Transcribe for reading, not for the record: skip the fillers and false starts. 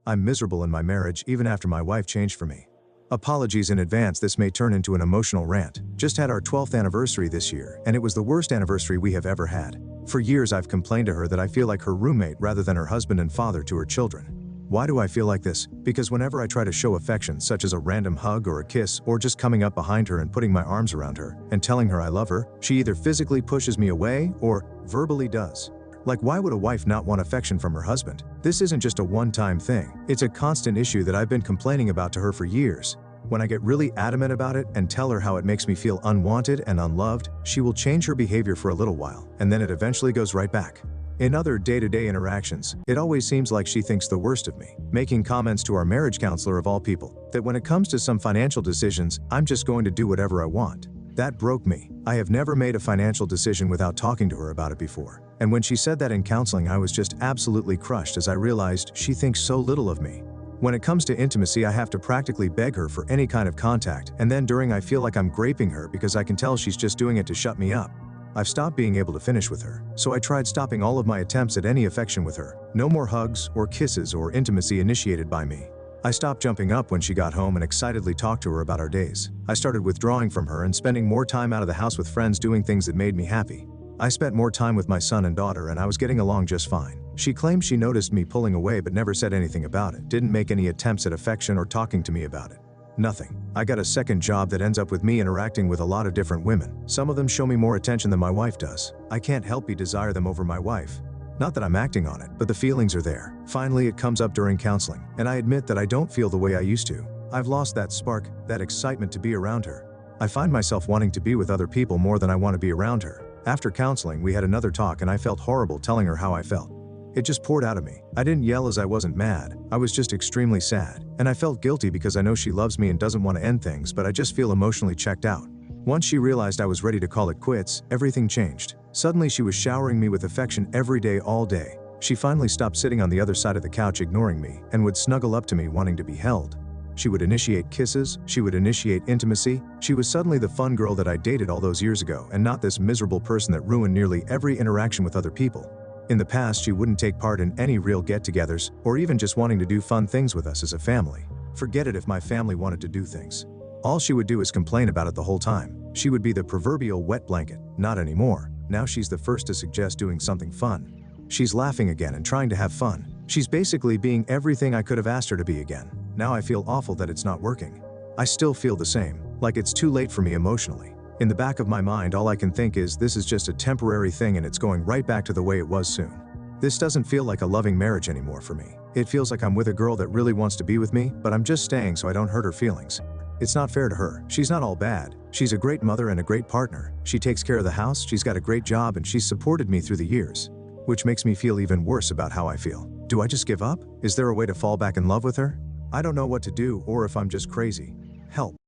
I'm miserable in my marriage even after my wife changed for me. Apologies in advance, this may turn into an emotional rant. Just had our 12th anniversary this year, and it was the worst anniversary we have ever had. For years I've complained to her that I feel like her roommate rather than her husband and father to her children. Why do I feel like this? Because whenever I try to show affection, such as a random hug or a kiss, or just coming up behind her and putting my arms around her and telling her I love her, she either physically pushes me away or verbally does. Like, why would a wife not want affection from her husband? This isn't just a one-time thing. It's a constant issue that I've been complaining about to her for years. When I get really adamant about it and tell her how it makes me feel unwanted and unloved, she will change her behavior for a little while, and then it eventually goes right back. In other day-to-day interactions, it always seems like she thinks the worst of me, making comments to our marriage counselor of all people, that when it comes to some financial decisions, I'm just going to do whatever I want. That broke me. I have never made a financial decision without talking to her about it before. And when she said that in counseling, I was just absolutely crushed as I realized she thinks so little of me. When it comes to intimacy, I have to practically beg her for any kind of contact, and then during I feel like I'm graping her because I can tell she's just doing it to shut me up. I've stopped being able to finish with her, so I tried stopping all of my attempts at any affection with her. No more hugs or kisses or intimacy initiated by me. I stopped jumping up when she got home and excitedly talked to her about our days. I started withdrawing from her and spending more time out of the house with friends doing things that made me happy. I spent more time with my son and daughter, and I was getting along just fine. She claimed she noticed me pulling away but never said anything about it, didn't make any attempts at affection or talking to me about it. Nothing. I got a second job that ends up with me interacting with a lot of different women. Some of them show me more attention than my wife does. I can't help but desire them over my wife. Not that I'm acting on it, but the feelings are there. Finally, it comes up during counseling, and I admit that I don't feel the way I used to. I've lost that spark, that excitement to be around her. I find myself wanting to be with other people more than I want to be around her. After counseling, we had another talk and I felt horrible telling her how I felt. It just poured out of me. I didn't yell as I wasn't mad. I was just extremely sad. And I felt guilty because I know she loves me and doesn't want to end things, but I just feel emotionally checked out. Once she realized I was ready to call it quits, everything changed. Suddenly she was showering me with affection every day, all day. She finally stopped sitting on the other side of the couch ignoring me and would snuggle up to me wanting to be held. She would initiate kisses, she would initiate intimacy. She was suddenly the fun girl that I dated all those years ago and not this miserable person that ruined nearly every interaction with other people. In the past, she wouldn't take part in any real get-togethers or even just wanting to do fun things with us as a family. Forget it if my family wanted to do things. All she would do is complain about it the whole time. She would be the proverbial wet blanket. Not anymore. Now she's the first to suggest doing something fun. She's laughing again and trying to have fun. She's basically being everything I could have asked her to be again. Now I feel awful that it's not working. I still feel the same, like it's too late for me emotionally. In the back of my mind, all I can think is this is just a temporary thing and it's going right back to the way it was soon. This doesn't feel like a loving marriage anymore for me. It feels like I'm with a girl that really wants to be with me, but I'm just staying so I don't hurt her feelings. It's not fair to her. She's not all bad. She's a great mother and a great partner. She takes care of the house, she's got a great job, and she's supported me through the years. Which makes me feel even worse about how I feel. Do I just give up? Is there a way to fall back in love with her? I don't know what to do or if I'm just crazy. Help.